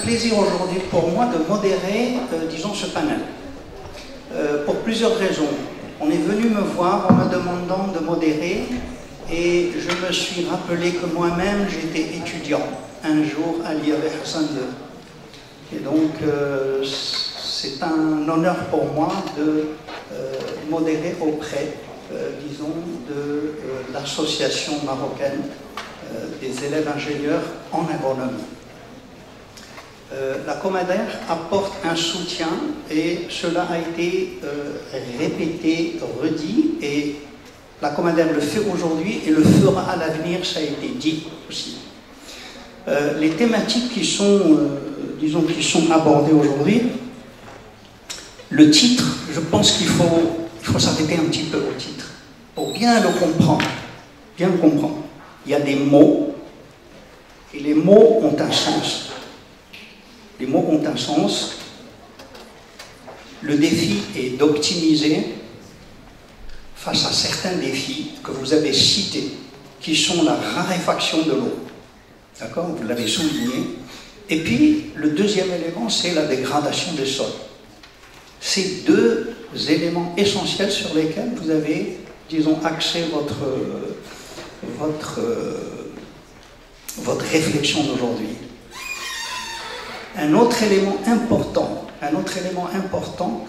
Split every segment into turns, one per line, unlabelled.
plaisir aujourd'hui pour moi de modérer, disons, ce panel. Pour plusieurs raisons. On est venu me voir en me demandant de modérer et je me suis rappelé que moi-même j'étais étudiant un jour à l'IAV Hassan II. Et donc c'est un honneur pour moi de modérer auprès, disons, de l'association marocaine des élèves ingénieurs en agronomie. La Comader apporte un soutien et cela a été répété, redit, et la Comader le fait aujourd'hui et le fera à l'avenir, ça a été dit aussi. Les thématiques qui sont, disons, qui sont abordées aujourd'hui, le titre, je pense qu'il faut s'arrêter un petit peu au titre pour bien le comprendre, bien le comprendre. Il y a des mots et les mots ont un sens. Les mots ont un sens. Le défi est d'optimiser face à certains défis que vous avez cités, qui sont la raréfaction de l'eau. D'accord? Vous l'avez souligné. Et puis, le deuxième élément, c'est la dégradation des sols. Ces deux éléments essentiels sur lesquels vous avez, disons, axé votre réflexion d'aujourd'hui. Un autre élément important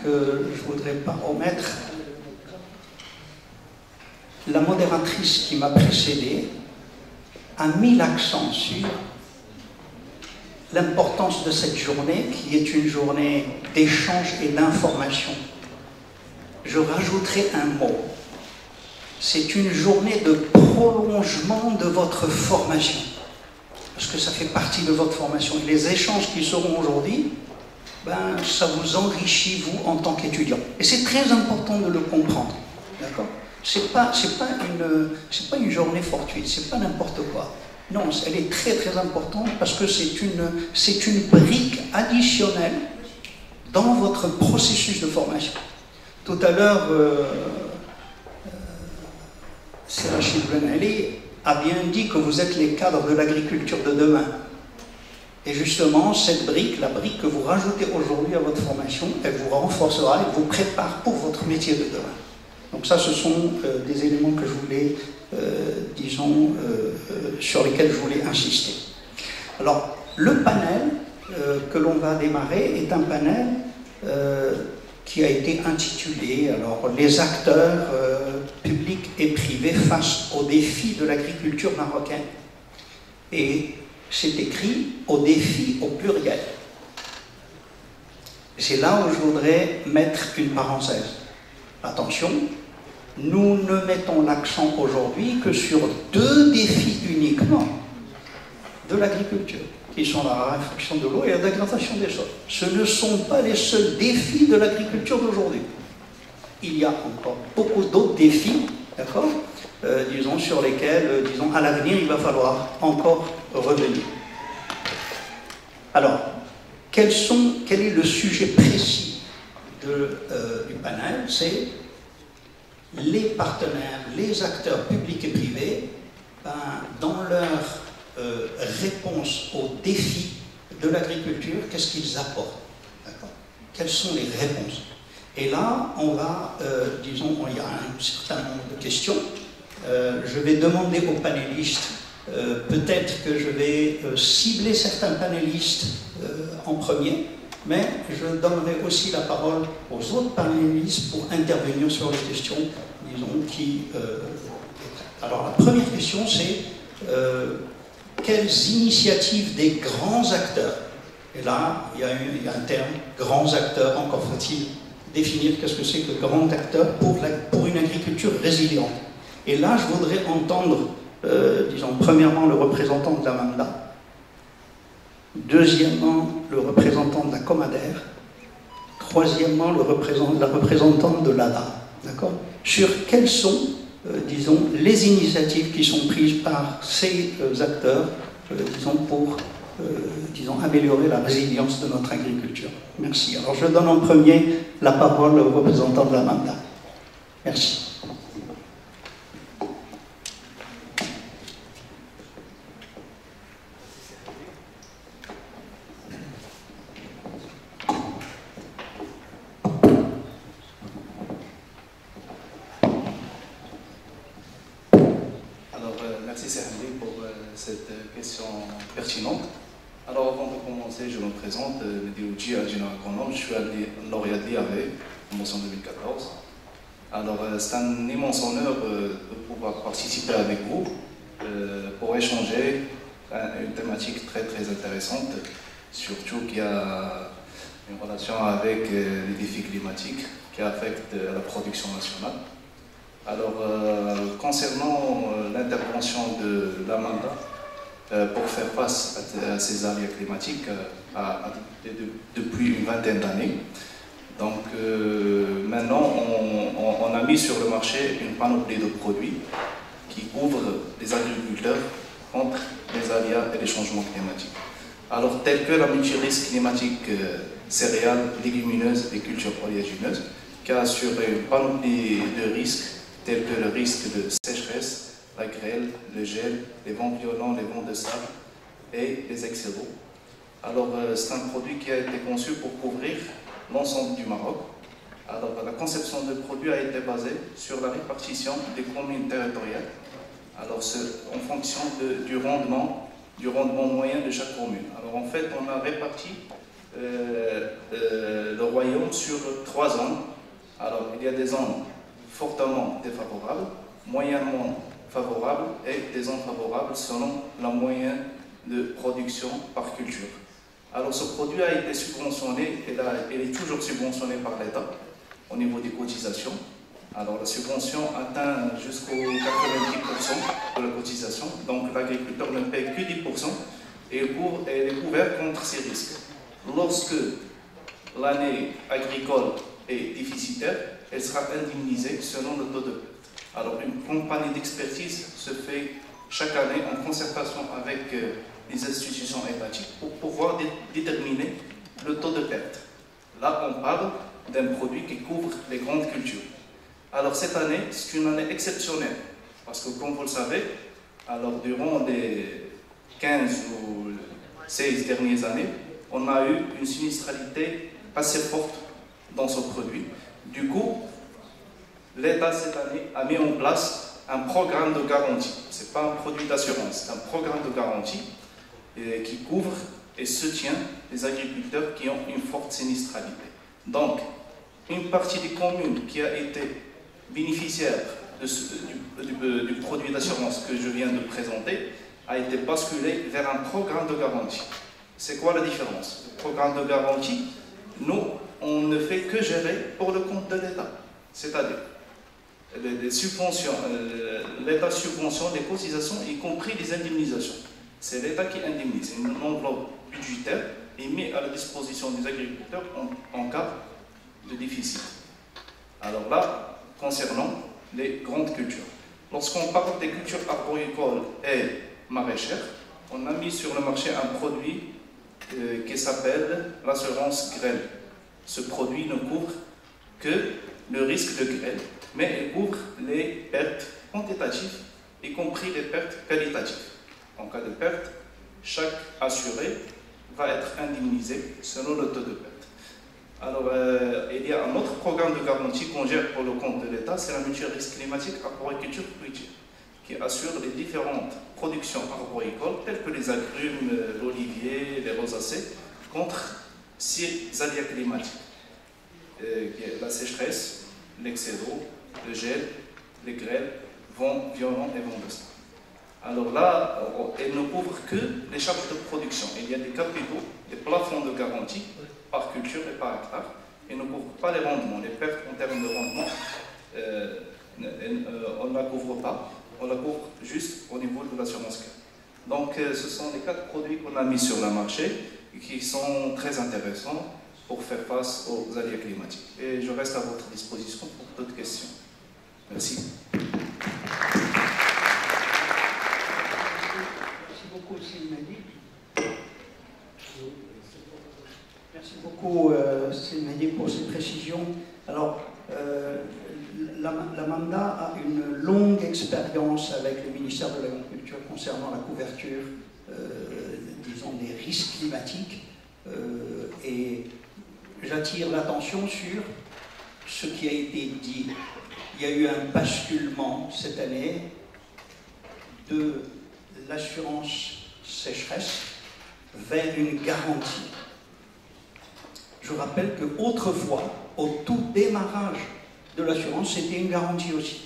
que je ne voudrais pas omettre, la modératrice qui m'a précédé a mis l'accent sur l'importance de cette journée, qui est une journée d'échange et d'information. Je rajouterai un mot. C'est une journée de prolongement de votre formation. Parce que ça fait partie de votre formation. Les échanges qui seront aujourd'hui, ben, ça vous enrichit, vous, en tant qu'étudiant. Et c'est très important de le comprendre. D'accord? C'est pas une journée fortuite, c'est pas n'importe quoi. Non, elle est très très importante parce que c'est une brique additionnelle dans votre processus de formation. Tout à l'heure, Rachid Ben Ali a bien dit que vous êtes les cadres de l'agriculture de demain. Et justement, cette brique, la brique que vous rajoutez aujourd'hui à votre formation, elle vous renforcera et vous prépare pour votre métier de demain. Donc ça, ce sont des éléments que je voulais, disons, sur lesquels je voulais insister. Alors, le panel que l'on va démarrer est un panel qui a été intitulé alors, « Les acteurs publics et privés face aux défis de l'agriculture marocaine ». Et c'est écrit « aux défis au pluriel ». C'est là où je voudrais mettre une parenthèse. Attention, nous ne mettons l'accent aujourd'hui que sur deux défis uniquement de l'agriculture, qui sont la raréfaction de l'eau et la dégradation des sols. Ce ne sont pas les seuls défis de l'agriculture d'aujourd'hui. Il y a encore beaucoup d'autres défis, d'accord, disons, sur lesquels, disons, à l'avenir, il va falloir encore revenir. Alors, quel est le sujet précis du panel? C'est les partenaires, les acteurs publics et privés, dans leur réponse aux défis de l'agriculture, qu'est-ce qu'ils apportent? Quelles sont les réponses? Et là, on va, disons, il y a un certain nombre de questions. Je vais demander aux panélistes, peut-être que je vais cibler certains panélistes en premier, mais je donnerai aussi la parole aux autres panélistes pour intervenir sur les questions, disons, qui... Alors, la première question, c'est quelles initiatives des grands acteurs? Et là, il y a un terme, grands acteurs, encore faut-il définir qu'est-ce que c'est que grand acteur pour une agriculture résiliente. Et là, je voudrais entendre, disons, premièrement, le représentant de la MAMDA, deuxièmement, le représentant de la Comader, troisièmement, la représentante de l'ADA, d'accord? Sur quelles sont, disons, les initiatives qui sont prises par ces acteurs, disons, pour, disons, améliorer la résilience de notre agriculture. Merci. Alors, je donne en premier la parole au représentant de la MAMDA. Merci.
Merci Serhandi pour cette question pertinente. Alors avant de commencer, je me présente, Mehdi Oudji, ingénieur agronome, je suis lauréat de l'IAV en 2014. Alors c'est un immense honneur de pouvoir participer avec vous pour échanger une thématique très intéressante, surtout qui a une relation avec les défis climatiques qui affectent la production nationale. Alors, concernant l'intervention de l'Amanda pour faire face à ces aléas climatiques depuis une vingtaine d'années, donc maintenant on a mis sur le marché une panoplie de produits qui couvrent les agriculteurs contre les aléas et les changements climatiques. Alors, tels que la multirisque climatique céréales, légumineuses et cultures oléagineuses, qui a assuré une panoplie de risques tels que le risque de sécheresse, la grêle, le gel, les vents violents, les vents de sable et les excès d'eau. Alors, c'est un produit qui a été conçu pour couvrir l'ensemble du Maroc. Alors, la conception du produit a été basée sur la répartition des communes territoriales. Alors, en fonction du rendement moyen de chaque commune. Alors, en fait, on a réparti le royaume sur 3 zones. Alors, il y a des zones fortement défavorables, moyennement favorables et des zones favorables selon la moyenne de production par culture. Alors, ce produit a été subventionné, il est toujours subventionné par l'État au niveau des cotisations. Alors, la subvention atteint jusqu'au 90% de la cotisation, donc l'agriculteur ne paie que 10% et il est couvert contre ces risques. Lorsque l'année agricole est déficitaire, elle sera indemnisée selon le taux de perte. Alors, une campagne d'expertise se fait chaque année en concertation avec les institutions étatiques pour pouvoir déterminer le taux de perte. Là, on parle d'un produit qui couvre les grandes cultures. Alors, cette année, c'est une année exceptionnelle parce que, comme vous le savez, alors, durant les 15 ou 16 dernières années, on a eu une sinistralité assez forte dans ce produit. Du coup, l'État cette année a mis en place un programme de garantie. Ce n'est pas un produit d'assurance, c'est un programme de garantie qui couvre et soutient les agriculteurs qui ont une forte sinistralité. Donc, une partie des communes qui a été bénéficiaire du produit d'assurance que je viens de présenter a été basculée vers un programme de garantie. C'est quoi la différence? Le programme de garantie, nous, on ne fait que gérer pour le compte de l'État. C'est-à-dire, les subventions, l'État subventionne les cotisations, y compris les indemnisations. C'est l'État qui indemnise. Une enveloppe budgétaire est mise à la disposition des agriculteurs en cas de déficit. Alors là, concernant les grandes cultures. Lorsqu'on parle des cultures arboricoles et maraîchères, on a mis sur le marché un produit qui s'appelle l'assurance grêle. Ce produit ne couvre que le risque de grêle, mais il couvre les pertes quantitatives, y compris les pertes qualitatives. En cas de perte, chaque assuré va être indemnisé selon le taux de perte. Alors, il y a un autre programme de garantie qu'on gère pour le compte de l'État, c'est la multirisque climatique arboriculture fruitière, qui assure les différentes productions arboricoles, telles que les agrumes, l'olivier, les rosacées, contre 6 aléas climatiques. La sécheresse, l'excès d'eau, le gel, les grêles, vents violents et vents de sable. Alors là, elle ne couvre que les charges de production. Il y a des capitaux, des plafonds de garantie par culture et par hectare. Elle ne couvre pas les rendements. Les pertes en termes de rendement, on ne la couvre pas. On la couvre juste au niveau de l'assurance. Donc, ce sont les 4 produits qu'on a mis sur le marché et qui sont très intéressants pour faire face aux aléas climatiques. Et je reste à votre disposition pour d'autres questions. Merci.
Merci beaucoup, Silmadi. Merci beaucoup, Silmadi, pour ces précisions. Alors, l'Amanda a une longue expérience avec le ministère de l'Agriculture concernant la couverture, disons, des risques climatiques. Et j'attire l'attention sur ce qui a été dit. Il y a eu un basculement cette année de l'assurance sécheresse vers une garantie. Je rappelle qu'autrefois, au tout démarrage de l'assurance, c'était une garantie aussi.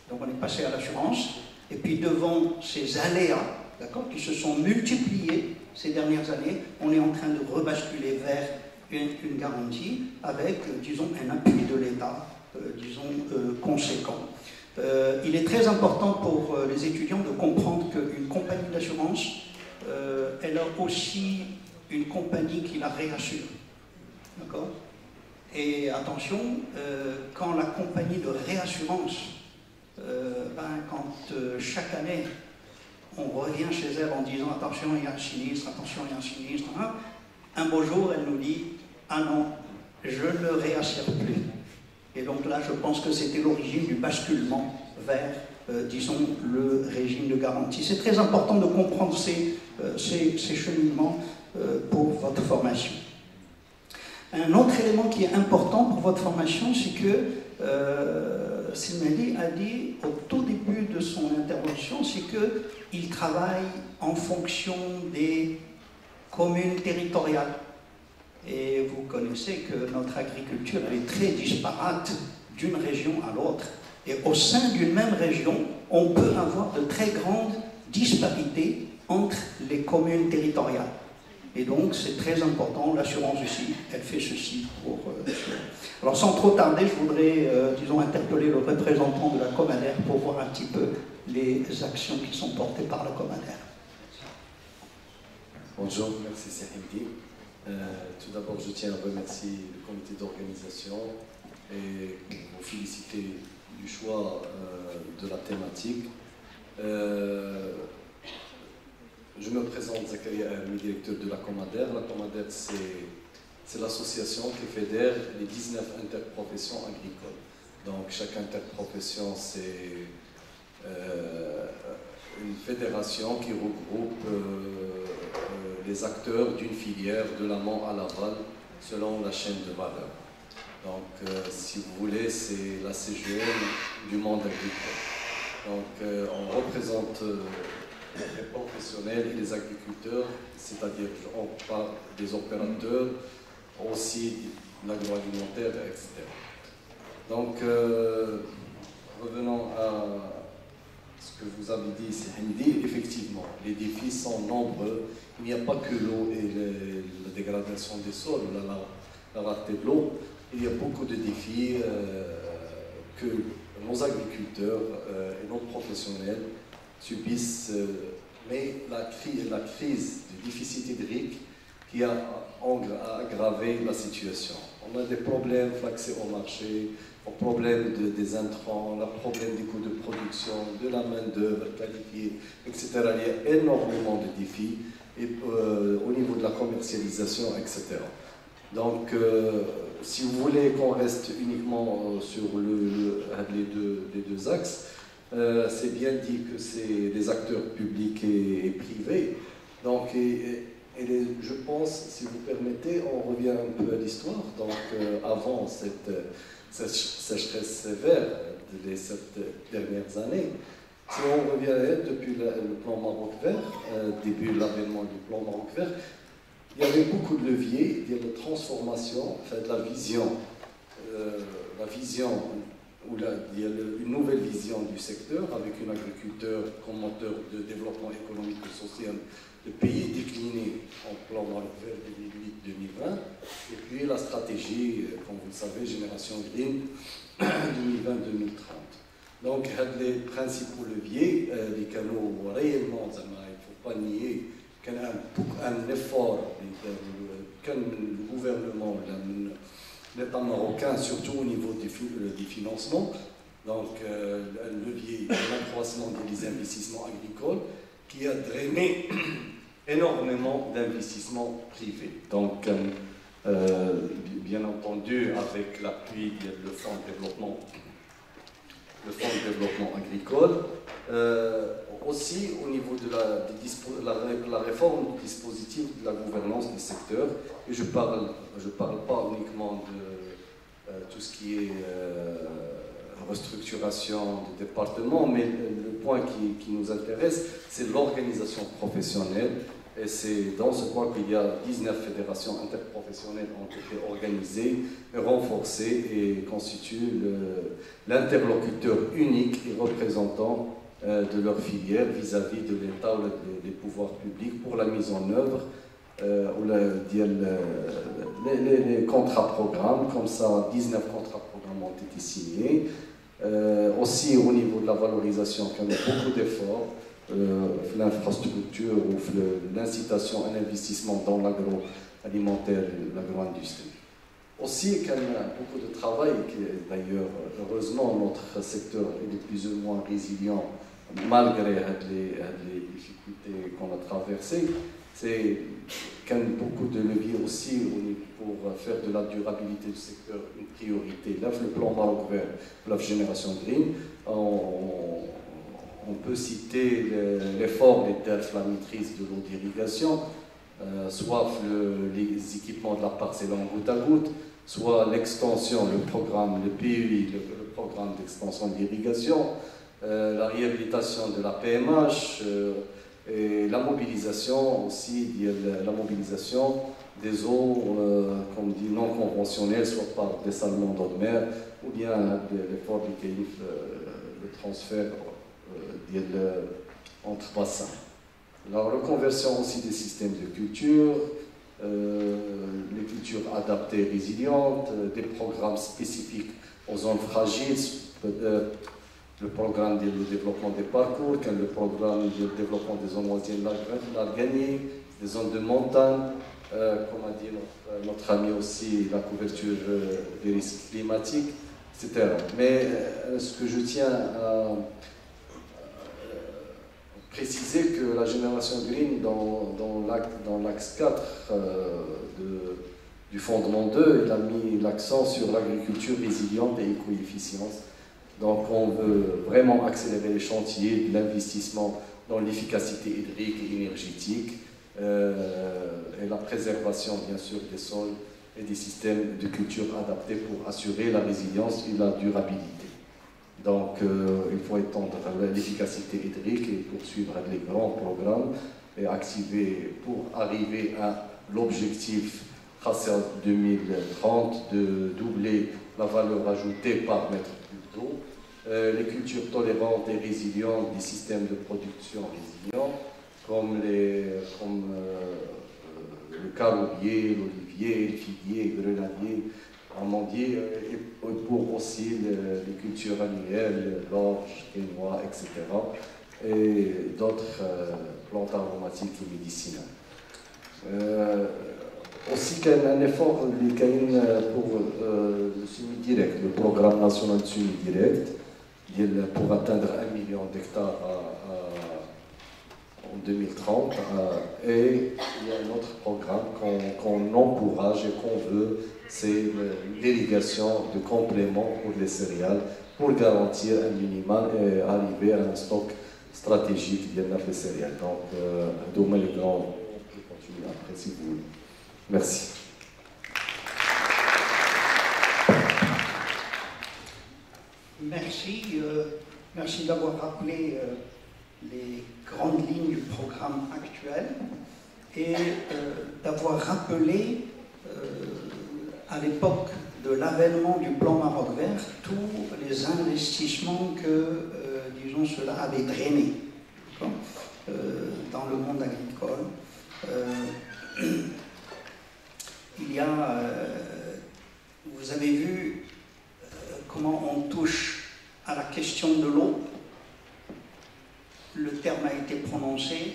Donc on est passé à l'assurance, et puis devant ces aléas, d'accord, qui se sont multipliés ces dernières années, on est en train de rebasculer vers une garantie avec, disons, un appui de l'État, conséquent. Il est très important pour les étudiants de comprendre qu'une compagnie d'assurance, elle a aussi une compagnie qui la réassure. D'accord ? Et attention, quand la compagnie de réassurance, quand chaque année, on revient chez elle en disant « attention, il y a un sinistre, attention, il y a un sinistre hein », un beau jour, elle nous dit « ah non, je ne réassure plus ». Et donc là, je pense que c'était l'origine du basculement vers, disons, le régime de garantie. C'est très important de comprendre ces cheminements pour votre formation. Un autre élément qui est important pour votre formation, c'est que Silmeli a dit au tout début de son intervention, c'est qu'il travaille en fonction des communes territoriales. Et vous connaissez que notre agriculture elle est très disparate d'une région à l'autre. Et au sein d'une même région, on peut avoir de très grandes disparités entre les communes territoriales. Et donc, c'est très important, l'assurance aussi, elle fait ceci pour... Alors, sans trop tarder, je voudrais, disons, interpeller le représentant de la Comader pour voir un petit peu les actions qui sont portées par la Comader.
Bonjour, merci Sahindi. Tout d'abord, je tiens à remercier le comité d'organisation et vous féliciter du choix de la thématique. Je me présente, Zakaria Hermi, directeur de la Comader. La Comader, c'est l'association qui fédère les 19 interprofessions agricoles. Donc, chaque interprofession, c'est une fédération qui regroupe les acteurs d'une filière de l'amont à l'aval selon la chaîne de valeur. Donc, si vous voulez, c'est la CGM du monde agricole. Donc, on représente les professionnels et les agriculteurs, c'est-à-dire on parle des opérateurs, aussi de l'agroalimentaire, etc. Donc, revenons à ce que vous avez dit, c'est Hindi, effectivement, les défis sont nombreux. Il n'y a pas que l'eau et la dégradation des sols, la rareté de l'eau. Il y a beaucoup de défis que nos agriculteurs et nos professionnels subissent, mais la crise du déficit hydrique qui a aggravé la situation. On a des problèmes d'accès au marché, le problème des intrants, le problème des coûts de production, de la main-d'œuvre qualifiée, etc. Il y a énormément de défis et, au niveau de la commercialisation, etc. Donc, si vous voulez qu'on reste uniquement sur les deux axes, c'est bien dit que c'est des acteurs publics et privés. Donc, je pense, si vous permettez, on revient un peu à l'histoire. Donc, avant cette sécheresse sévère des 7 dernières années, si on revient depuis le plan Maroc vert, début de l'avènement du plan Maroc vert, il y avait beaucoup de leviers, il y a de transformation, enfin de la vision, où il y a une nouvelle vision du secteur avec un agriculteur comme moteur de développement économique et social. Le pays décliné en plan Maroc vert 2008-2020, et puis la stratégie, comme vous le savez, Génération Green 2020-2030. Donc, les principaux leviers, les canaux réellement, il ne faut pas nier qu'il y a un effort que le gouvernement, l'État marocain, surtout au niveau des financements, donc un levier, l'accroissement des investissements agricoles qui a drainé énormément d'investissements privés. Donc, bien entendu, avec l'appui du Fonds de développement agricole, aussi au niveau de la réforme du dispositif de la gouvernance du secteur, et je parle pas uniquement de tout ce qui est restructuration des départements, mais le point qui nous intéresse, c'est l'organisation professionnelle. Et c'est dans ce point qu'il y a 19 fédérations interprofessionnelles qui ont été organisées, renforcées et constituent l'interlocuteur unique et représentant de leur filière vis-à-vis de l'État ou des pouvoirs publics pour la mise en œuvre les contrats-programmes. Comme ça, 19 contrats-programmes ont été signés. Aussi, au niveau de la valorisation, il y a beaucoup d'efforts. L'infrastructure ou l'incitation à l'investissement dans l'agroalimentaire et l'agro-industrie. Aussi, il y a beaucoup de travail, d'ailleurs, heureusement, notre secteur est plus ou moins résilient malgré les difficultés qu'on a traversées. C'est qu'il y a beaucoup de leviers aussi pour faire de la durabilité du secteur une priorité. Là, le plan Maroc Vert, la génération green, on peut citer l'effort des TERF, la maîtrise de l'eau d'irrigation, soit les équipements de la parcelle en goutte à goutte, soit l'extension, le programme, le PUI, le programme d'extension d'irrigation, la réhabilitation de la PMH, et la mobilisation aussi, la mobilisation des eaux, comme dit, non conventionnelles, soit par dessalement d'eau de mer, ou bien l'effort du CAIF, le transfert entre bassins. La reconversion aussi des systèmes de culture, les cultures adaptées, résilientes, des programmes spécifiques aux zones fragiles, le programme de développement des parcours, le programme de développement des zones moyennes larganies, des zones de montagne, comme a dit notre ami aussi, la couverture des risques climatiques, etc. Mais ce que je tiens à préciser que la génération green, dans l'axe 4 du fondement 2, il a mis l'accent sur l'agriculture résiliente et éco-efficience. Donc on veut vraiment accélérer les chantiers de l'investissement dans l'efficacité hydrique et énergétique et la préservation bien sûr des sols et des systèmes de culture adaptés pour assurer la résilience et la durabilité. Donc, il faut étendre l'efficacité hydrique et poursuivre les grands programmes et activer pour arriver à l'objectif tracé en 2030 de doubler la valeur ajoutée par mètre cube d'eau, les cultures tolérantes et résilientes, des systèmes de production résilients, comme le caroubier, l'olivier, le figuier, le grenadier, amandier, et pour aussi les cultures annuelles, l'orge, quinoa, etc. et d'autres plantes aromatiques et médicinales. Aussi, il y a un effort pour le semi-direct, le programme national de semi-direct, pour atteindre 1 million d'hectares en 2030. Et il y a un autre programme qu'on encourage et qu'on veut, c'est l'irrigation de compléments pour les céréales pour garantir un minimal et arriver à un stock stratégique de les céréales. Donc, demain le grand, on peut continuer après si vous voulez. Merci.
Merci d'avoir rappelé les grandes lignes du programme actuel et d'avoir rappelé à l'époque de l'avènement du plan Maroc Vert tous les investissements que, disons, cela avait drainé dans le monde agricole. Il y a, vous avez vu comment on touche à la question de l'eau. Le terme a été prononcé,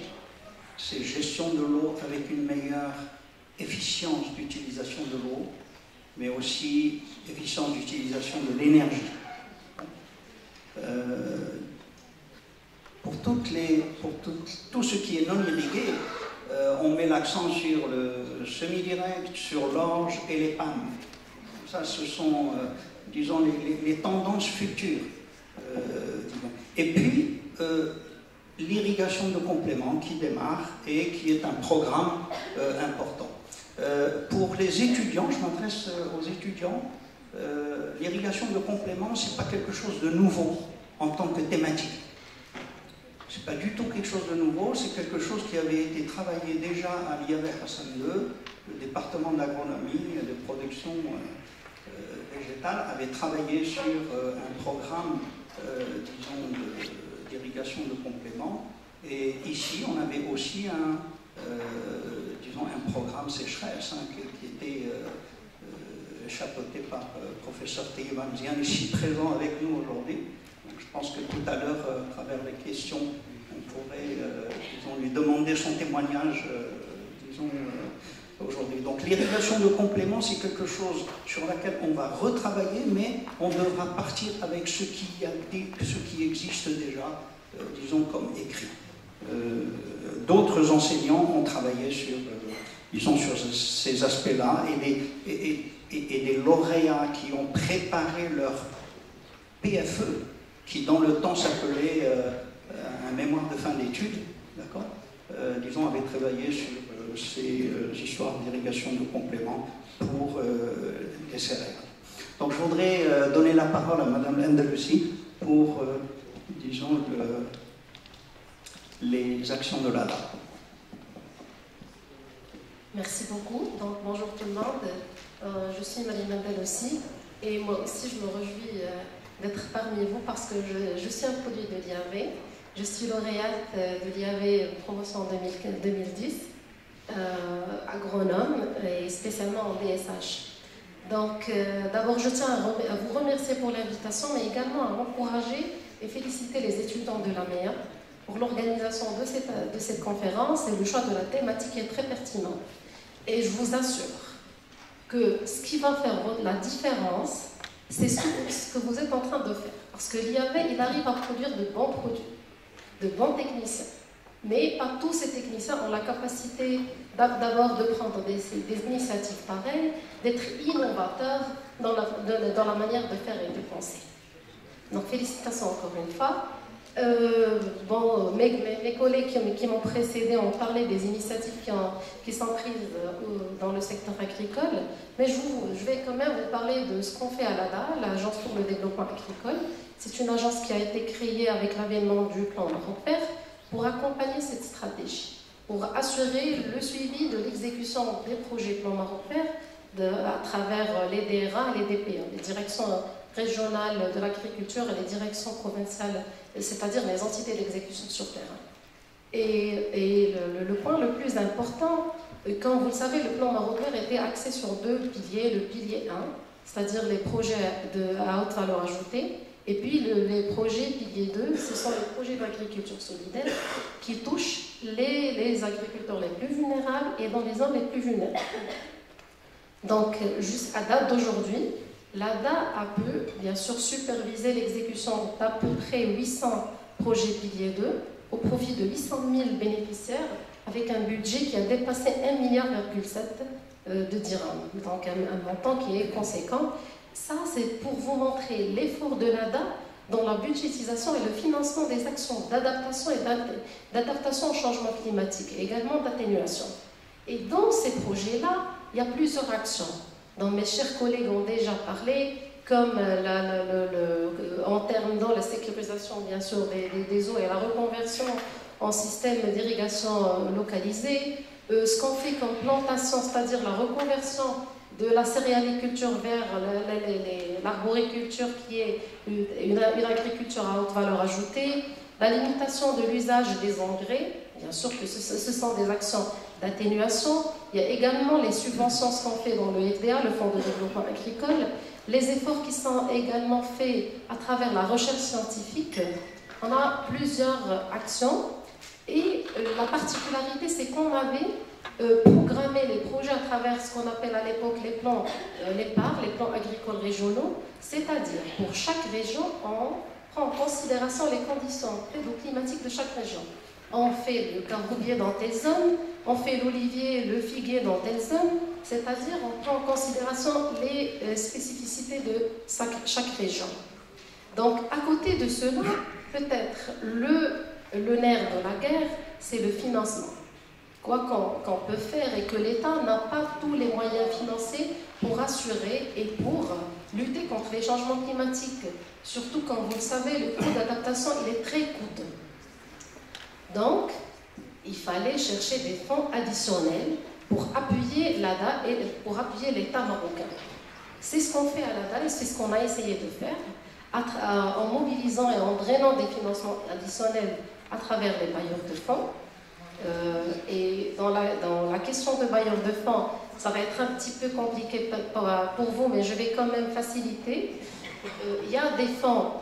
c'est gestion de l'eau avec une meilleure efficience d'utilisation de l'eau, mais aussi efficience d'utilisation de l'énergie. Pour tout ce qui est non irrigué, on met l'accent sur le semi-direct, sur l'orge et les PAM. Ça, ce sont, disons, les tendances futures. Et puis, l'irrigation de complément qui démarre et qui est un programme important. Pour les étudiants, je m'adresse aux étudiants, l'irrigation de complément, ce n'est pas quelque chose de nouveau en tant que thématique. c'est pas du tout quelque chose de nouveau, c'est quelque chose qui avait été travaillé déjà à l'IAV Hassan II. Le département d'agronomie et de production végétale avait travaillé sur un programme, disons, d'irrigation de complément. Et ici, on avait aussi disons, un programme sécheresse qui était chapeauté par le professeur Tayyib Hamzian, ici présent avec nous aujourd'hui. Je pense que tout à l'heure, à travers les questions, on pourrait disons, lui demander son témoignage disons, aujourd'hui. Donc l'irrigation de complément, c'est quelque chose sur laquelle on va retravailler, mais on devra partir avec ce qui existe déjà, disons, comme écrit. D'autres enseignants ont travaillé sur, disons, sur ces aspects-là, et des lauréats qui ont préparé leur PFE, qui dans le temps s'appelait un mémoire de fin d'études, d'accord, disons, avaient travaillé sur ces histoires d'irrigation de complément pour les céréales. Donc je voudrais donner la parole à Madame Andalusi pour, disons, les actions de l'ADA.
Merci beaucoup. Donc, bonjour tout le monde. Je suis Marie Andalusi et moi aussi je me réjouis d'être parmi vous parce que je suis un produit de l'IAV. Je suis lauréate de l'IAV promotion 2010, agronome et spécialement en BSH. Donc d'abord je tiens à vous remercier pour l'invitation, mais également à encourager et féliciter les étudiants de la MEA pour l'organisation de cette conférence, et le choix de la thématique est très pertinent. Et je vous assure que ce qui va faire la différence, c'est ce que vous êtes en train de faire. Parce que l'IAV, il arrive à produire de bons produits, de bons techniciens. Mais pas tous ces techniciens ont la capacité d'abord de prendre des initiatives pareilles, d'être innovateurs dans la manière de faire et de penser. Donc félicitations encore une fois. Bon, mes collègues qui m'ont précédé ont parlé des initiatives qui sont prises dans le secteur agricole, mais je vais quand même vous parler de ce qu'on fait à l'ADA, l'Agence pour le développement agricole. C'est une agence qui a été créée avec l'avènement du plan Maroc-Vert pour accompagner cette stratégie, pour assurer le suivi de l'exécution des projets plan Maroc-Vert à travers les DRA et les DPA, les directions régionales de l'agriculture et les directions provinciales, c'est-à-dire les entités d'exécution sur terrain. Et le point le plus important, quand vous le savez, le plan Maroc-Vert était axé sur deux piliers. Le pilier 1, c'est-à-dire les projets à haute valeur ajoutée, et puis les projets pilier 2, ce sont les projets d'agriculture solidaire qui touchent les agriculteurs les plus vulnérables et dans les zones les plus vulnérables. Donc, juste à date d'aujourd'hui, l'ADA peut bien sûr superviser l'exécution d'à peu près 800 projets pilier 2 au profit de 800 000 bénéficiaires avec un budget qui a dépassé 1,7 milliard de dirhams, donc un montant qui est conséquent. Ça, c'est pour vous montrer l'effort de l'ADA dans la budgétisation et le financement des actions d'adaptation et d'adaptation au changement climatique et également d'atténuation. Et dans ces projets-là, il y a plusieurs actions dont mes chers collègues ont déjà parlé, comme en termes dans la sécurisation bien sûr des eaux et la reconversion en système d'irrigation localisé, ce qu'on fait comme plantation, c'est-à-dire la reconversion de la céréaliculture vers l'arboriculture qui est une agriculture à haute valeur ajoutée, la limitation de l'usage des engrais, bien sûr que ce sont des actions d'atténuation. Il y a également les subventions qu'on fait dans le FDA, le Fonds de développement agricole, les efforts qui sont également faits à travers la recherche scientifique. On a plusieurs actions et la particularité, c'est qu'on avait programmé les projets à travers ce qu'on appelle à l'époque les plans, les PAR, les plans agricoles régionaux, c'est-à-dire pour chaque région, on prend en considération les conditions pédoclimatiques de chaque région. On fait le caroubier dans telle zone, on fait l'olivier, le figuier dans telle zone, c'est-à-dire on prend en considération les spécificités de chaque région. Donc, à côté de cela, peut-être le nerf de la guerre, c'est le financement. Quoi qu'on peut faire et que l'État n'a pas tous les moyens financiers pour assurer et pour lutter contre les changements climatiques. Surtout quand vous le savez, le coût d'adaptation il est très coûteux. Donc, il fallait chercher des fonds additionnels pour appuyer l'ADA et pour appuyer l'État marocain. C'est ce qu'on fait à l'ADA et c'est ce qu'on a essayé de faire en mobilisant et en drainant des financements additionnels à travers les bailleurs de fonds. Et dans la question de bailleurs de fonds, ça va être un petit peu compliqué pour vous, mais je vais quand même faciliter. Il y a des fonds,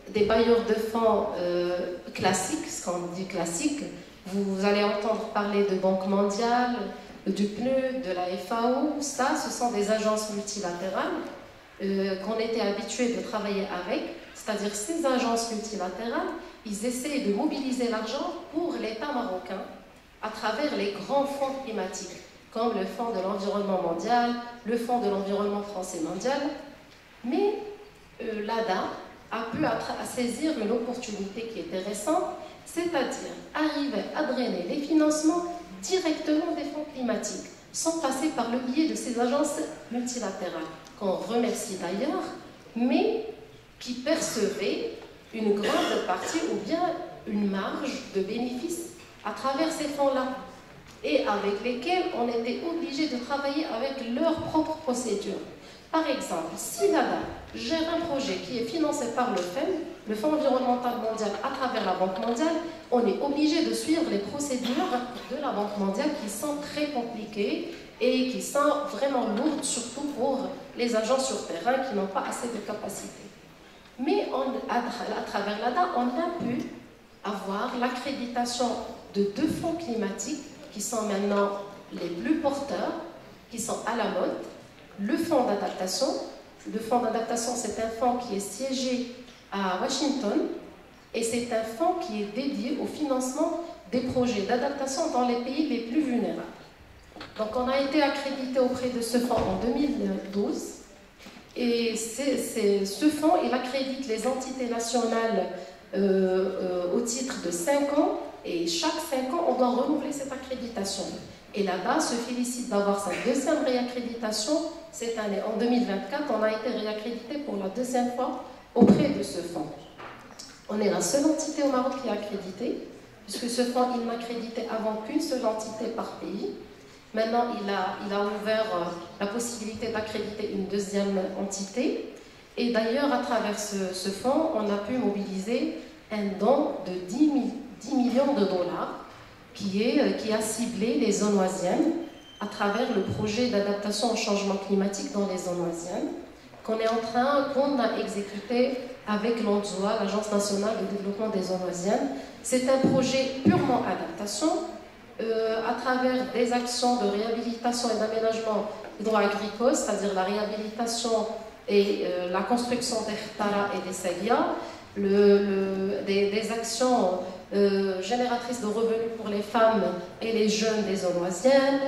des bailleurs de fonds classiques, ce qu'on dit classique. Vous allez entendre parler de Banque mondiale, du PNUD, de la FAO. Ça, ce sont des agences multilatérales qu'on était habitués de travailler avec. C'est-à-dire ces agences multilatérales, ils essaient de mobiliser l'argent pour l'État marocain à travers les grands fonds climatiques, comme le Fonds de l'environnement mondial, le Fonds de l'environnement français mondial. Mais l'ADA a pu saisir une opportunité qui était récente, c'est-à-dire arriver à drainer les financements directement des fonds climatiques, sans passer par le biais de ces agences multilatérales, qu'on remercie d'ailleurs, mais qui percevaient une grande partie ou bien une marge de bénéfices à travers ces fonds-là, et avec lesquels on était obligé de travailler avec leurs propres procédures. Par exemple, si l'ADA gère un projet qui est financé par le FEM, le Fonds environnemental mondial, à travers la Banque mondiale, on est obligé de suivre les procédures de la Banque mondiale qui sont très compliquées et qui sont vraiment lourdes, surtout pour les agents sur terrain qui n'ont pas assez de capacités. Mais à travers l'ADA, on a pu avoir l'accréditation de 2 fonds climatiques qui sont maintenant les plus porteurs, qui sont à la mode. Le fonds d'adaptation. Le fonds d'adaptation, c'est un fonds qui est siégé à Washington et c'est un fonds qui est dédié au financement des projets d'adaptation dans les pays les plus vulnérables. Donc on a été accrédité auprès de ce fonds en 2012 et ce fonds, il accrédite les entités nationales au titre de 5 ans et chaque 5 ans, on doit renouveler cette accréditation. Et là-bas, se félicite d'avoir sa 2e réaccréditation cette année. En 2024, on a été réaccrédité pour la 2e fois auprès de ce fonds. On est la seule entité au Maroc qui est accréditée, puisque ce fonds, il n'accréditait avant qu'une seule entité par pays. Maintenant, il a ouvert la possibilité d'accréditer une 2e entité. Et d'ailleurs, à travers ce fonds, on a pu mobiliser un don de 10 millions de dollars qui a ciblé les zones oisiennes à travers le projet d'adaptation au changement climatique dans les zones oisiennes qu'on a exécuté avec l'ANZOA, l'Agence nationale de développement des zones oisiennes. C'est un projet purement adaptation à travers des actions de réhabilitation et d'aménagement hydro-agricole, c'est-à-dire la réhabilitation et la construction des htara et des sagia, des actions génératrices de revenus pour les femmes et les jeunes des zones oisiennes,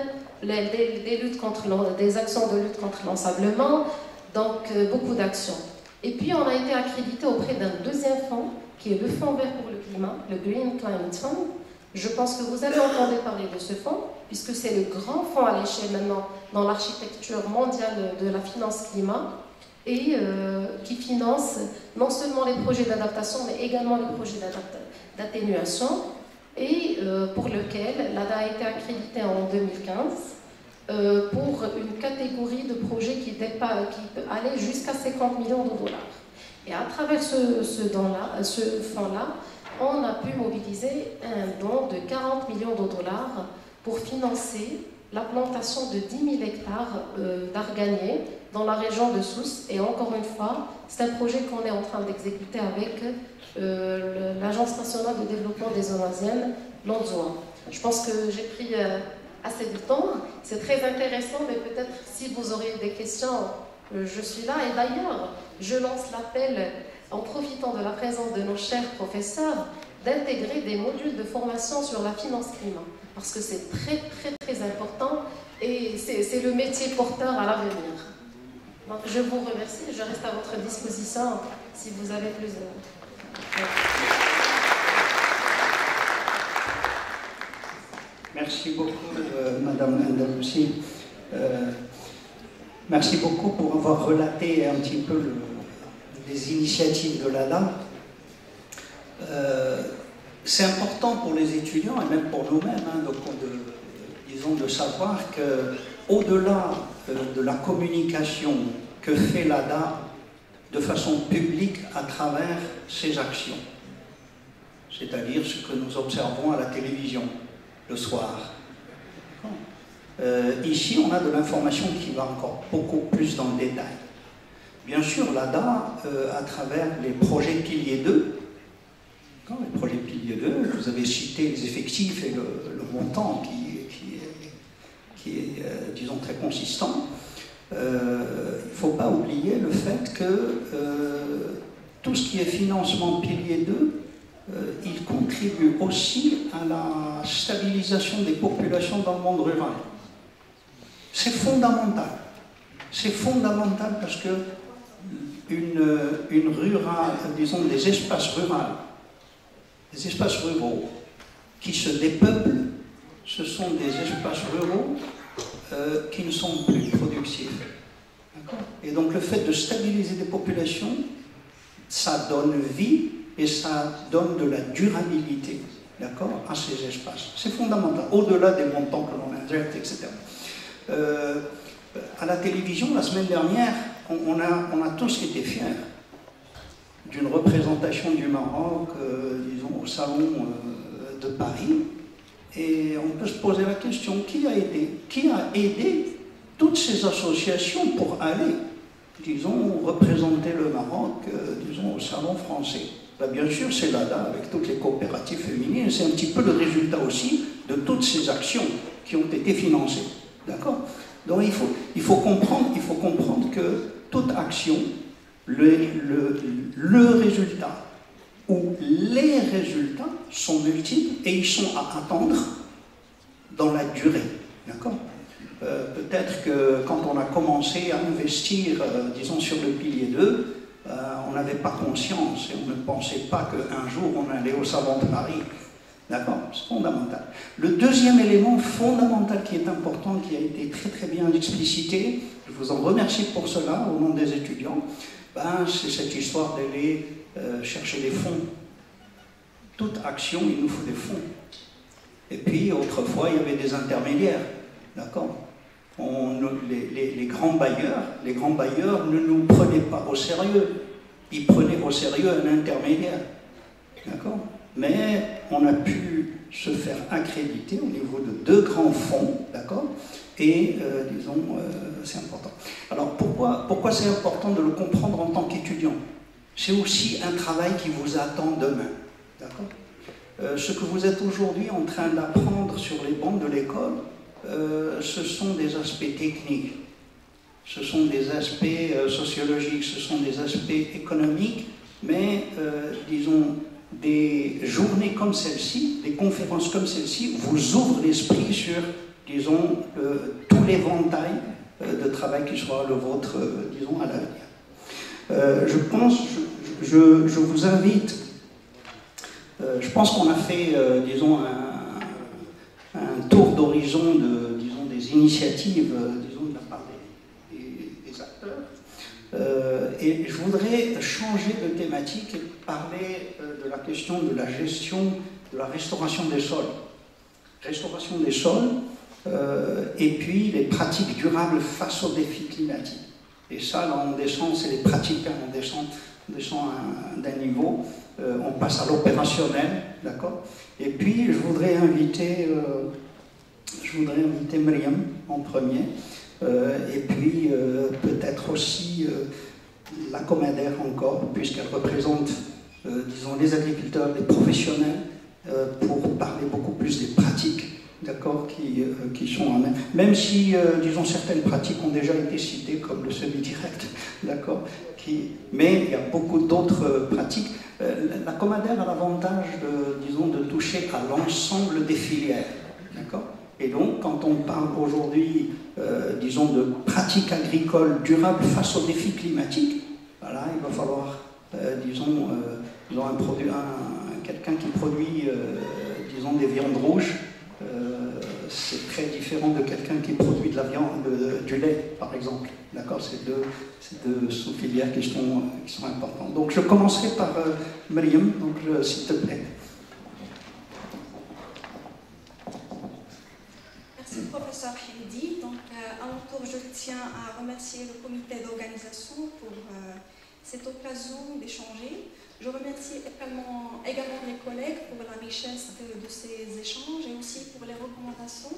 des actions de lutte contre l'ensablement, donc beaucoup d'actions. Et puis on a été accrédité auprès d'un 2e fonds, qui est le Fonds vert pour le climat, le Green Climate Fund. Je pense que vous avez entendu parler de ce fonds, puisque c'est le grand fonds à l'échelle maintenant dans l'architecture mondiale de la finance climat, et qui finance non seulement les projets d'adaptation, mais également les projets d'atténuation, et pour lequel l'ADA a été accrédité en 2015 pour une catégorie de projets qui peut aller jusqu'à 50 millions de dollars. Et à travers ce fonds-là, on a pu mobiliser un don de 40 millions de dollars pour financer la plantation de 10 000 hectares d'arganiers dans la région de Sousse. Et encore une fois, c'est un projet qu'on est en train d'exécuter avec l'Agence nationale de développement des zones oisiennes, l'ANZOA. Je pense que j'ai pris assez de temps. C'est très intéressant, mais peut-être si vous aurez des questions, je suis là. Et d'ailleurs, je lance l'appel, en profitant de la présence de nos chers professeurs, d'intégrer des modules de formation sur la finance climat. Parce que c'est très, très, très important et c'est le métier porteur à l'avenir. Donc, je vous remercie. Je reste à votre disposition si vous avez plus de...
Merci beaucoup, Madame Andalousi. Merci beaucoup pour avoir relaté un petit peu les initiatives de l'ADA. c'est important pour les étudiants et même pour nous-mêmes, hein, disons de savoir qu'au-delà de la communication que fait l'ADA de façon publique à travers ses actions, c'est-à-dire ce que nous observons à la télévision le soir. Ici, on a de l'information qui va encore beaucoup plus dans le détail. Bien sûr, l'ADA, à travers les projets Pilier 2, les projets Pilier 2, vous avez cité les effectifs et le montant qui est disons, très consistant. Il ne faut pas oublier le fait que tout ce qui est financement Pilier 2, il contribue aussi à la stabilisation des populations dans le monde rural. C'est fondamental. C'est fondamental parce que une rurale, disons des espaces ruraux qui se dépeuplent, ce sont des espaces ruraux qui ne sont plus productifs. Et donc le fait de stabiliser des populations, ça donne vie et ça donne de la durabilité, d'accord, à ces espaces. C'est fondamental, au-delà des montants que l'on injecte, etc. À la télévision, la semaine dernière, on a tous été fiers d'une représentation du Maroc, disons, au Salon de Paris. Et on peut se poser la question, qui a aidé toutes ces associations pour aller, disons, représenter le Maroc, disons, au Salon français? Là, bien sûr, c'est l'ADA avec toutes les coopératives féminines, c'est un petit peu le résultat aussi de toutes ces actions qui ont été financées. D'accord? Donc il faut comprendre que toute action, le résultat ou les résultats sont multiples et ils sont à attendre dans la durée. D'accord? Peut-être que quand on a commencé à investir, disons, sur le pilier 2, on n'avait pas conscience et on ne pensait pas qu'un jour on allait au Salon de Paris. D'accord? C'est fondamental. Le deuxième élément fondamental qui est important, qui a été très très bien explicité, je vous en remercie pour cela au nom des étudiants, c'est cette histoire d'aller chercher des fonds. Toute action, il nous faut des fonds. Et puis autrefois, il y avait des intermédiaires. D'accord? Les grands bailleurs ne nous prenaient pas au sérieux. Ils prenaient au sérieux un intermédiaire. D'accord? Mais on a pu se faire accréditer au niveau de 2 grands fonds, d'accord? Et, disons, c'est important. Alors, pourquoi c'est important de le comprendre en tant qu'étudiant? C'est aussi un travail qui vous attend demain, d'accord? Ce que vous êtes aujourd'hui en train d'apprendre sur les bancs de l'école, ce sont des aspects techniques, ce sont des aspects sociologiques, ce sont des aspects économiques, mais, disons, des journées comme celle-ci, des conférences comme celle-ci, vous ouvrent l'esprit sur, disons, tout l'éventail de travail qui sera le vôtre, disons, à l'avenir. Je vous invite, je pense qu'on a fait, disons, un tour d'horizon disons, des initiatives, disons, de la part des acteurs. Et je voudrais changer de thématique et parler de la question de la gestion de la restauration des sols. Restauration des sols, et puis les pratiques durables face aux défis climatiques. Et ça, là, on descend, c'est les pratiques, hein, on descend d'un niveau, on passe à l'opérationnel, d'accord? Et puis, je voudrais inviter Myriam en premier, et puis peut-être aussi la Comadère encore, puisqu'elle représente, disons, les agriculteurs, les professionnels, pour parler beaucoup plus des pratiques, d'accord, qui sont en même si, disons, certaines pratiques ont déjà été citées, comme le semi-direct, d'accord, mais il y a beaucoup d'autres pratiques. La Comadère a l'avantage, disons, de toucher à l'ensemble des filières, d'accord. Et donc, quand on parle aujourd'hui, disons, de pratiques agricoles durables face aux défis climatiques, voilà, il va falloir, disons, quelqu'un qui produit, disons, des viandes rouges, c'est très différent de quelqu'un qui produit de la viande, du lait, par exemple. D'accord, c'est deux sous-filières qui sont importantes. Donc, je commencerai par Myriam, donc s'il te plaît.
remercier le comité d'organisation pour cette occasion d'échanger. Je remercie également mes collègues pour la richesse de ces échanges et aussi pour les recommandations.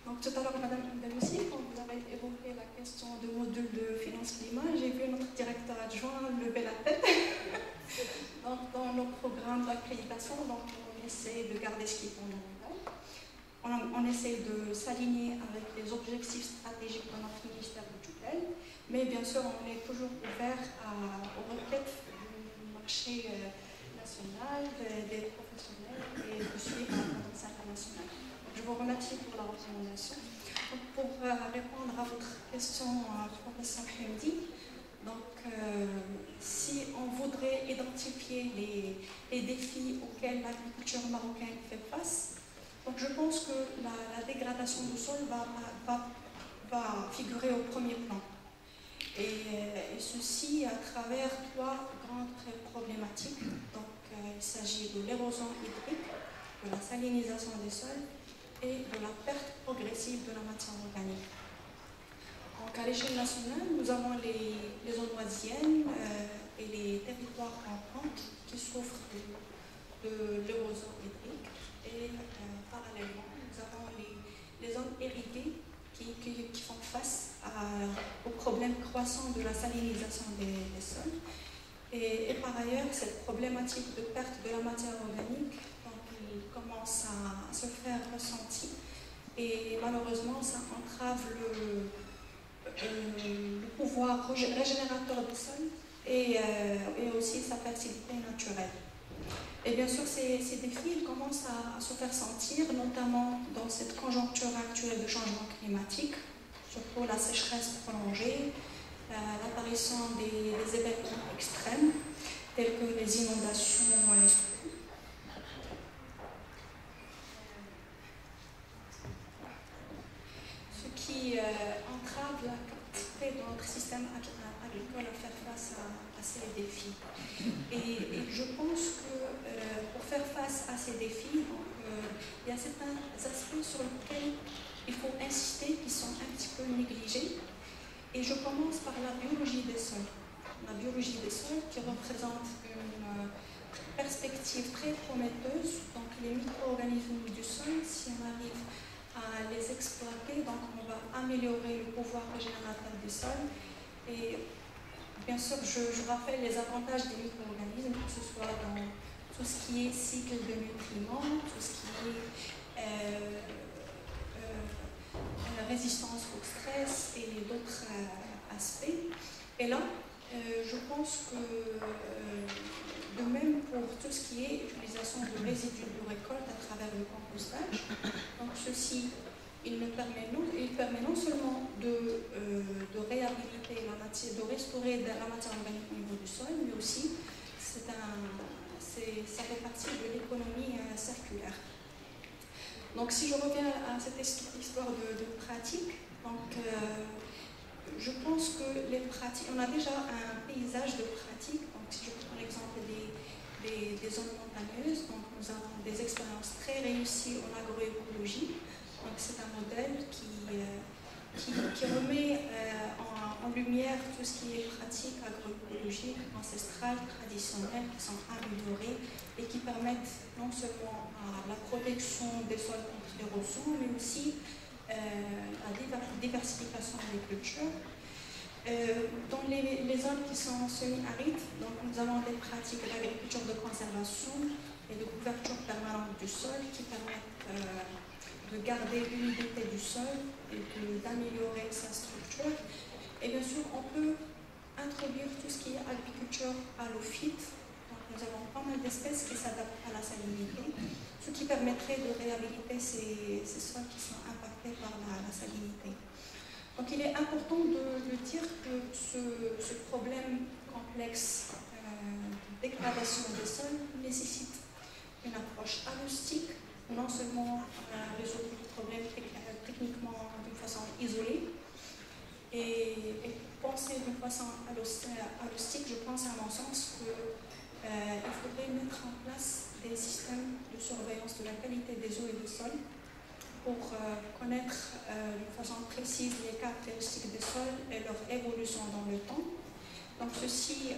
Donc, tout à l'heure, Madame Andalousi, quand vous avez évoqué la question du module de finance climat, j'ai vu notre directeur adjoint lever la tête. Donc, dans nos programmes d'accréditation, on essaie de garder ce qui est fondamental. On essaie de s'aligner avec les objectifs stratégiques de notre ministère de tutelle, mais bien sûr, on est toujours ouvert aux requêtes du marché national, des professionnels et de suivre la tendance internationale. Je vous remercie pour la recommandation. Donc, pour répondre à votre question, professeur Hamdi, donc, si on voudrait identifier les défis auxquels l'agriculture marocaine fait face, donc je pense que la dégradation du sol va figurer au premier plan. Et ceci à travers trois grandes problématiques. Donc, il s'agit de l'érosion hydrique, de la salinisation des sols et de la perte progressive de la matière organique. Donc, à l'échelle nationale, nous avons les zones oisiennes et les territoires en pente qui souffrent de l'érosion hydrique. Et parallèlement, nous avons les zones irriguées qui font face au problème croissant de la salinisation des sols. Et par ailleurs, cette problématique de perte de la matière organique commence à se faire ressentir. Et malheureusement, ça entrave le pouvoir régénérateur du sol et aussi sa fertilité naturelle. Et bien sûr, ces défis commencent à se faire sentir, notamment dans cette conjoncture actuelle de changement climatique, surtout la sécheresse prolongée, l'apparition des événements extrêmes, tels que les inondations ce qui entrave la capacité de notre système agricole à faire face à ces défis. Et je pense que pour faire face à ces défis, il y a certains aspects sur lesquels il faut insister, qui sont un petit peu négligés. Et je commence par la biologie des sols. La biologie des sols qui représente une perspective très prometteuse. Donc les micro-organismes du sol, si on arrive à les exploiter, donc on va améliorer le pouvoir régénérateur du sol. Et bien sûr, je rappelle les avantages des micro-organismes, que ce soit dans tout ce qui est cycle de nutriments, tout ce qui est résistance au stress et d'autres aspects. Et là, je pense que de même pour tout ce qui est utilisation de résidus de récolte à travers le compostage, donc ceci, il permet non seulement de réhabiliter la matière, de restaurer la matière organique au niveau du sol, mais aussi ça fait partie de l'économie circulaire. Donc si je reviens à cette histoire de pratique, donc, je pense que les pratiques, on a déjà un paysage de pratiques. Donc si je prends l'exemple des zones montagneuses, donc nous avons des expériences très réussies en agroécologie. Donc c'est un modèle qui remet en lumière tout ce qui est pratiques agroécologiques, ancestrales, traditionnelles, qui sont améliorées et qui permettent non seulement la protection des sols contre l'érosion, mais aussi la diversification des cultures. Dans les zones qui sont semi-arides, donc nous avons des pratiques d'agriculture de conservation et de couverture permanente du sol qui permettent de garder l'humidité du sol et d'améliorer sa structure. Et bien sûr, on peut introduire tout ce qui est agriculture halophyte. Donc nous avons pas mal d'espèces qui s'adaptent à la salinité, ce qui permettrait de réhabiliter ces sols qui sont impactés par la salinité. Donc il est important de dire que ce problème complexe de dégradation des sols nécessite une approche holistique, non seulement résoudre le problème techniquement d'une façon isolée, et penser d'une façon holistique, je pense à mon sens qu'il faudrait mettre en place des systèmes de surveillance de la qualité des eaux et des sols pour connaître de façon précise les caractéristiques des sols et leur évolution dans le temps. Donc ceci,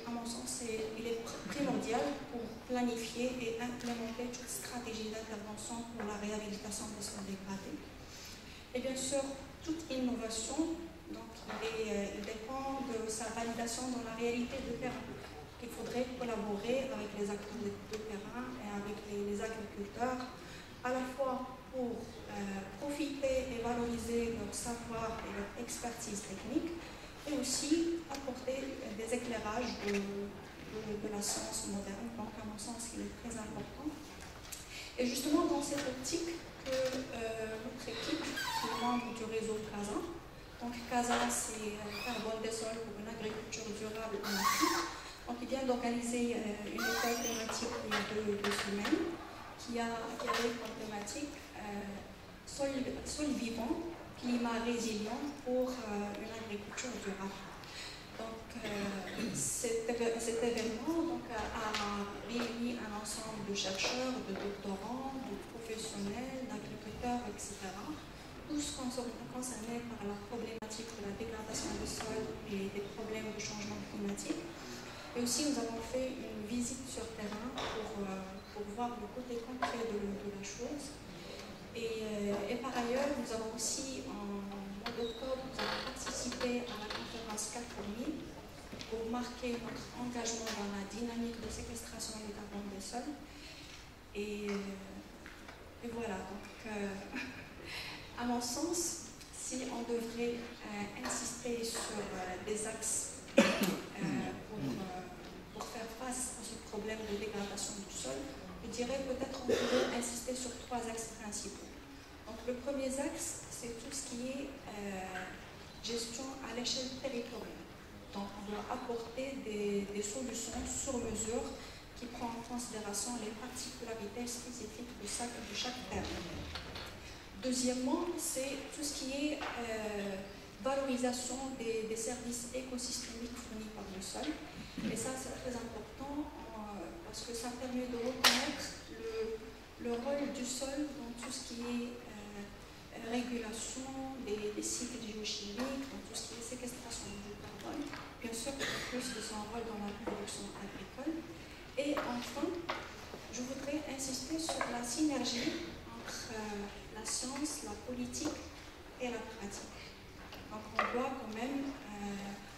à mon sens, il est primordial pour planifier et implémenter toute stratégie d'intervention pour la réhabilitation des sols dégradés. Et bien sûr, toute innovation, donc, il dépend de sa validation dans la réalité de terrain. Il faudrait collaborer avec les acteurs de terrain et avec les agriculteurs, à la fois pour profiter et valoriser leur savoir et leur expertise technique, et aussi apporter des éclairages de la science moderne. Donc, à mon sens, il est très important. Et justement, dans cette optique que notre équipe, qui est membre du réseau CASA, donc CASA, c'est Carbone des sols pour une agriculture durable en Afrique. Donc, il vient d'organiser une école thématique il y a deux semaines, qui avait comme thématique sol vivant, climat résilient pour une agriculture durable. Donc, cet événement a réuni un ensemble de chercheurs, de doctorants, de professionnels, d'agriculteurs, etc., tous concernés par la problématique de la dégradation des sols et des problèmes de changement climatique. Et aussi, nous avons fait une visite sur terrain pour voir le côté concret de la chose. Et par ailleurs, nous avons aussi, en mois d'octobre, nous avons participé à la conférence 4000 pour marquer notre engagement dans la dynamique de séquestration du carbone des sols. Et voilà, donc, à mon sens, si on devrait insister sur des axes pour faire face à ce problème de dégradation du sol, je dirais peut-être on pourrait insister sur 3 axes principaux. Donc le premier axe, c'est tout ce qui est gestion à l'échelle territoriale. Donc on doit apporter des solutions sur mesure qui prennent en considération les particularités spécifiques de chaque terre. Deuxièmement, c'est tout ce qui est valorisation des services écosystémiques fournis par le sol. Et ça, c'est très important parce que ça permet de reconnaître le rôle du sol dans tout ce qui est régulation des cycles géochimiques, dans tout ce qui est séquestration du carbone, bien sûr, plus de son rôle dans la production agricole. Et enfin, je voudrais insister sur la synergie entre la science, la politique et la pratique. Donc on doit quand même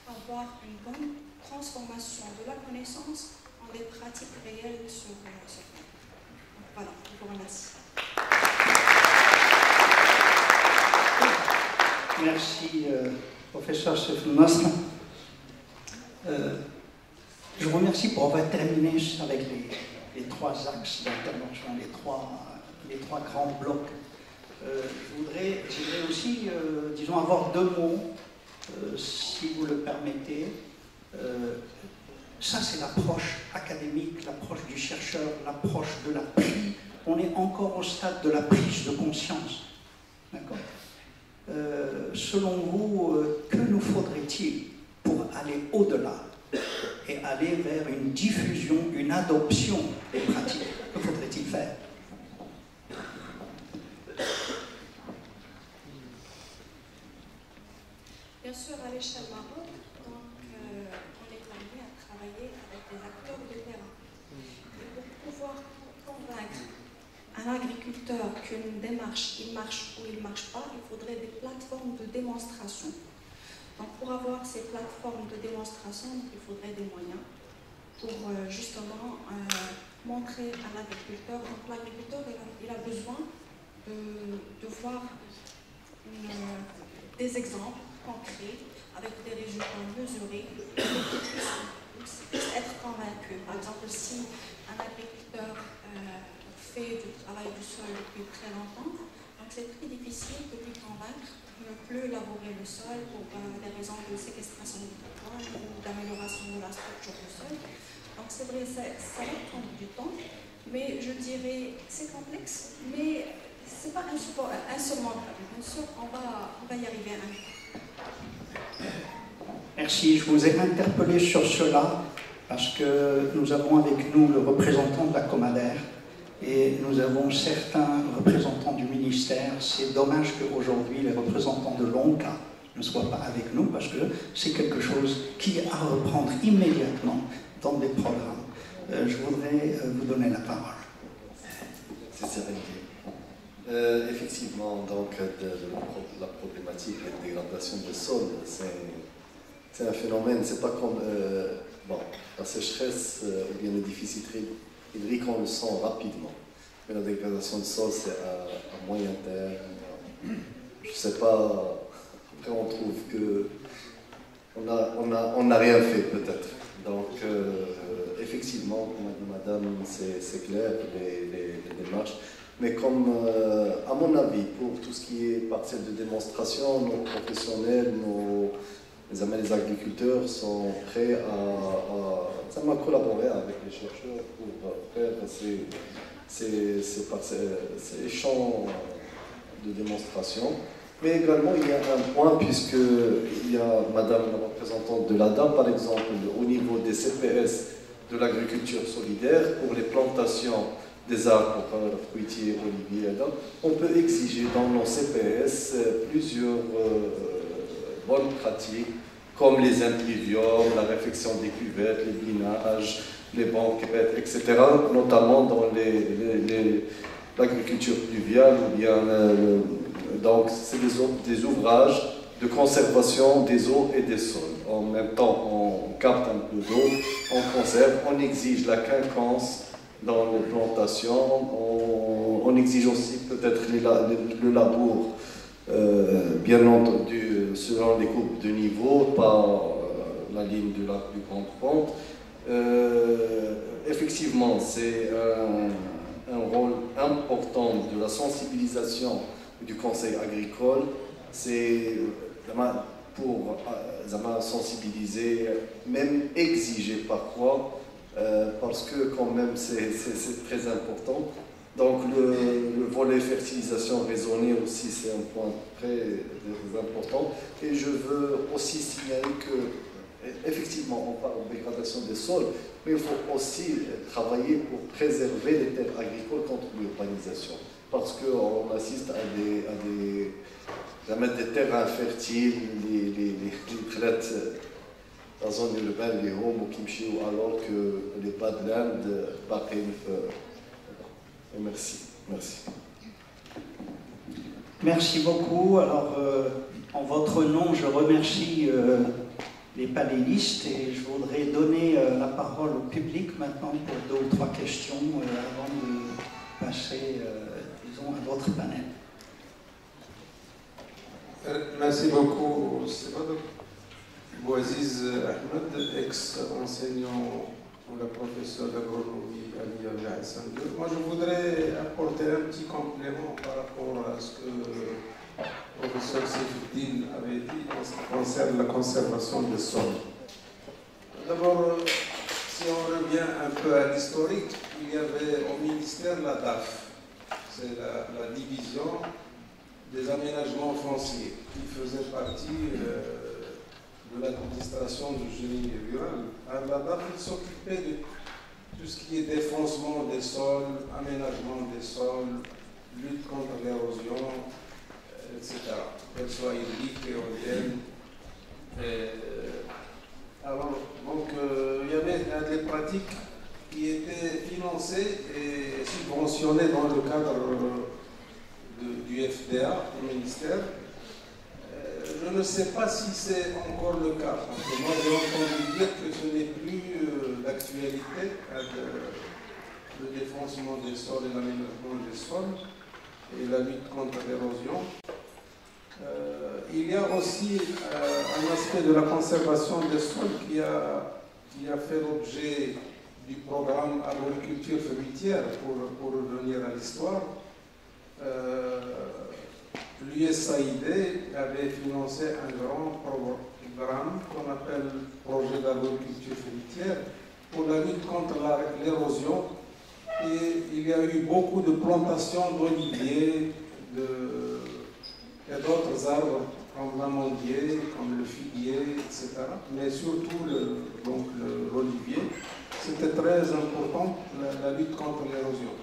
avoir une bonne transformation de la connaissance en des pratiques réelles sur terre. Voilà, je vous remercie.
Merci, professeur Sefel Nasr. Je vous remercie pour avoir terminé avec les 3 axes d'intervention, les trois grands blocs. Je voudrais aussi, disons, avoir 2 mots, si vous le permettez. Ça, c'est l'approche académique, l'approche du chercheur, l'approche de la prise. On est encore au stade de la prise de conscience. D'accord ? Selon vous, que nous faudrait-il pour aller au-delà et aller vers une diffusion, une adoption des pratiques? Que faudrait-il faire?
Bien sûr, à l'échelle Maroc, donc, on est amené à travailler avec des acteurs de terrain. Et pour pouvoir convaincre un agriculteur qu'une démarche, il marche ou il ne marche pas, il faudrait des plateformes de démonstration. Donc pour avoir ces plateformes de démonstration, il faudrait des moyens pour justement montrer à l'agriculteur. Donc l'agriculteur, il a besoin de voir des exemples concrets avec des résultats mesurés pour puisse être convaincu. Par exemple, si un agriculteur fait du travail du sol depuis très longtemps, donc c'est très difficile de lui convaincre de ne plus labourer le sol pour des raisons de séquestration du carbone ou d'amélioration de la structure du sol. Donc c'est vrai, ça va prendre du temps, mais je dirais c'est complexe, mais c'est pas insurmontable. Bien sûr, on va y arriver un jour.
Merci, je vous ai interpellé sur cela parce que nous avons avec nous le représentant de la Comader et nous avons certains représentants du ministère. C'est dommage qu'aujourd'hui les représentants de l'ONCA ne soient pas avec nous parce que c'est quelque chose qui est à reprendre immédiatement dans des programmes. Je voudrais vous donner la parole.
C'est Sérénité. Effectivement, donc, la problématique de dégradation des sols, c'est un phénomène, c'est pas comme la sécheresse ou bien les déficits hydriques, on le sent rapidement. Mais la dégradation du sol, c'est à moyen terme. Je sais pas, après on trouve que on n'a rien fait peut-être. Donc, effectivement, madame, c'est clair, les démarches. Mais comme, à mon avis, pour tout ce qui est partiel de démonstration, nos professionnels, les agriculteurs sont prêts à collaborer avec les chercheurs pour faire ces champs de démonstration. Mais également, il y a un point, puisqu'il y a madame la représentante de l'ADA, par exemple, au niveau des CPS de l'agriculture solidaire, pour les plantations des arbres fruitiers, oliviers, on peut exiger dans nos CPS plusieurs bonnes pratiques, comme les impluviums, la réfection des cuvettes, les binages, les banquettes, etc., notamment dans l'agriculture pluviale, ou bien donc c'est des ouvrages de conservation des eaux et des sols. En même temps, on capte un peu d'eau, on conserve, on exige la quinconce dans les plantations, on exige aussi peut-être le labour, bien entendu, selon les coupes de niveau, par la ligne de la plus grande pente. Effectivement, c'est un rôle important de la sensibilisation du conseil agricole. C'est pour sensibiliser, même exiger parfois, parce que quand même c'est très important. Donc le volet fertilisation raisonnée aussi, c'est un point très important. Et je veux aussi signaler que, effectivement, on parle de dégradation des sols, mais il faut aussi travailler pour préserver les terres agricoles contre l'urbanisation. Parce qu'on assiste à des terres infertiles, les traites dans zone urbaine, les hommes qui me alors que les badlands arrivent. Merci.
Merci beaucoup. Alors, en votre nom, je remercie les panélistes et je voudrais donner la parole au public maintenant pour 2 ou 3 questions avant de passer, disons, à votre panel.
Merci beaucoup, Bouaziz Ahmed, ex-enseignant ou la professeure d'agronomie à l'IAV Hassan II. Moi, je voudrais apporter un petit complément par rapport à ce que le professeur Seyfouddine avait dit en ce qui concerne la conservation des sols. D'abord, si on revient un peu à l'historique, il y avait au ministère la DAF, c'est la division des aménagements fonciers, qui faisait partie de l'administration du génie rural. Alors la DAF s'occupait de tout ce qui est défoncement des sols, aménagement des sols, lutte contre l'érosion, etc. Qu'elle soit hydrique, éolienne. Alors, donc, il y avait des pratiques qui étaient financées et subventionnées dans le cadre du FDA, du ministère. Je ne sais pas si c'est encore le cas, parce que moi j'ai entendu dire que ce n'est plus d'actualité, le défoncement des sols et l'aménagement des sols et la lutte contre l'érosion. Il y a aussi un aspect de la conservation des sols qui a fait l'objet du programme agriculture fruitière, pour revenir à l'histoire. L'USAID avait financé un grand programme qu'on appelle projet d'agriculture fruitière pour la lutte contre l'érosion. Et il y a eu beaucoup de plantations d'oliviers et d'autres arbres comme l'amandier, comme le figuier, etc. Mais surtout l'olivier. C'était très important, la lutte contre l'érosion.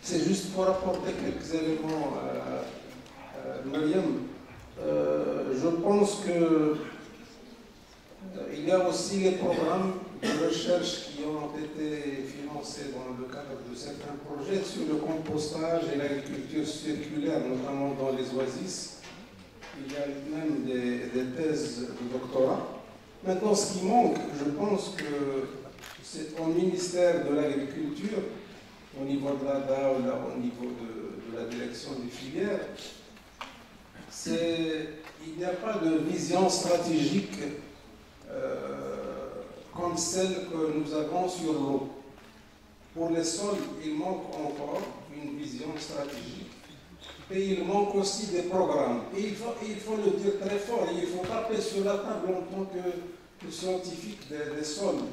C'est juste pour apporter quelques éléments à Mariam. Je pense que il y a aussi les programmes de recherche qui ont été financés dans le cadre de certains projets sur le compostage et l'agriculture circulaire, notamment dans les oasis. Il y a même des thèses de doctorat. Maintenant, ce qui manque, je pense que c'est au ministère de l'Agriculture, au niveau de l'ADA ou au niveau de la direction des filières, il n'y a pas de vision stratégique comme celle que nous avons sur l'eau. Pour les sols, il manque encore une vision stratégique. Et il manque aussi des programmes. Et il faut le dire très fort, il faut taper sur la table en tant que scientifique des sols.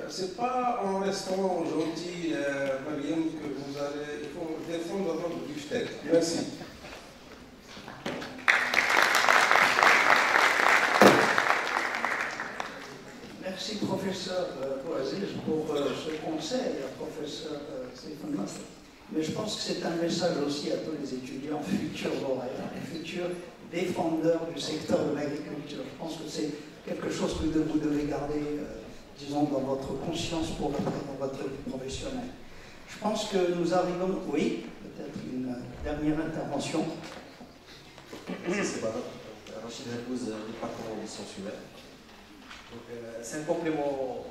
Ce n'est pas en restant gentil, Mariam, que vous allez... Il faut défendre votre beefsteak. Merci.
Merci, professeur Bouaziz, pour ce conseil, professeur Stéphane Massé. Mais je pense que c'est un message aussi à tous les étudiants futurs lauréats, futurs défendeurs du secteur de l'agriculture. Je pense que c'est quelque chose que vous devez garder, disons, dans votre conscience pour dans votre vie professionnelle. Je pense que nous arrivons, oui, peut-être une dernière intervention.
C'est pas Rachid Herbouz, département des sciences humaines. C'est un complément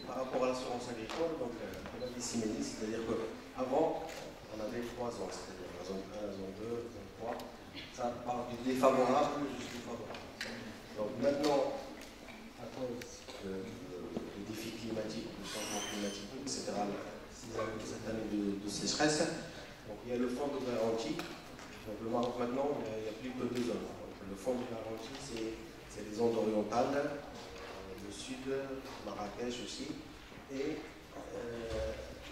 par rapport à l'assurance agricole. Donc, on a dit Siménie, c'est-à-dire qu'avant, on avait 3 ans, c'est-à-dire la zone 1, la zone 2, la zone 3. Ça part du défavorable jusqu'au favorable. Donc maintenant, à cause des défis climatiques, du changement climatique, etc., 6 années, cette année de sécheresse, donc il y a le fonds de garantie. Donc le Maroc maintenant, il n'y a plus que 2 zones. Donc, le fonds de garantie, c'est les zones orientales, le sud, Marrakech aussi, et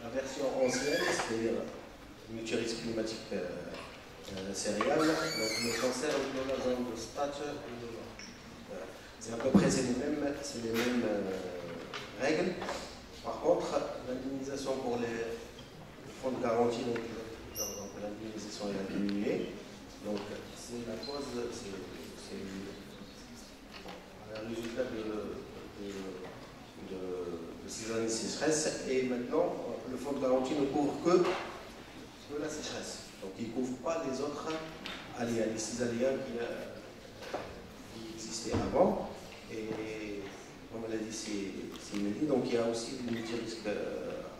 la version ancienne, c'est-à-dire mutualisme climatique céréales, donc le cancer de la zone de Stach et de voilà. C'est à peu près les mêmes règles. Par contre, l'indemnisation pour les fonds de garantie, donc l'indemnisation est diminuée. Donc c'est la cause, c'est un résultat de 6 années de sécheresse. Et maintenant, le fonds de garantie ne couvre que la sécheresse. Donc il ne couvre pas les autres aléas, les 6 aléas qui existaient avant. Et comme elle a dit, c'est inédit. Donc il y a aussi du multirisque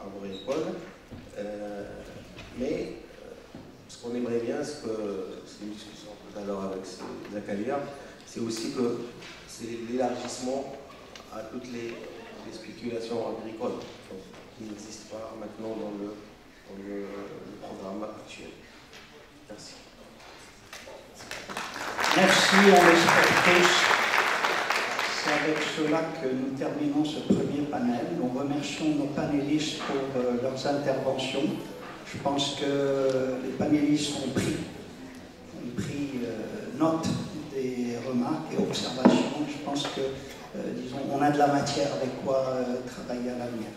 agricole. Mais ce qu'on aimerait bien, c'est une discussion tout à l'heure avec Zakaria, c'est aussi que c'est l'élargissement à toutes les spéculations agricoles qui n'existent pas maintenant dans le programme actuel. Merci.
Merci, on l'espère tous. C'est avec cela que nous terminons ce premier panel. Nous remercions nos panélistes pour leurs interventions. Je pense que les panélistes ont pris note des remarques et observations. Je pense que, disons, on a de la matière avec quoi travailler à l'avenir.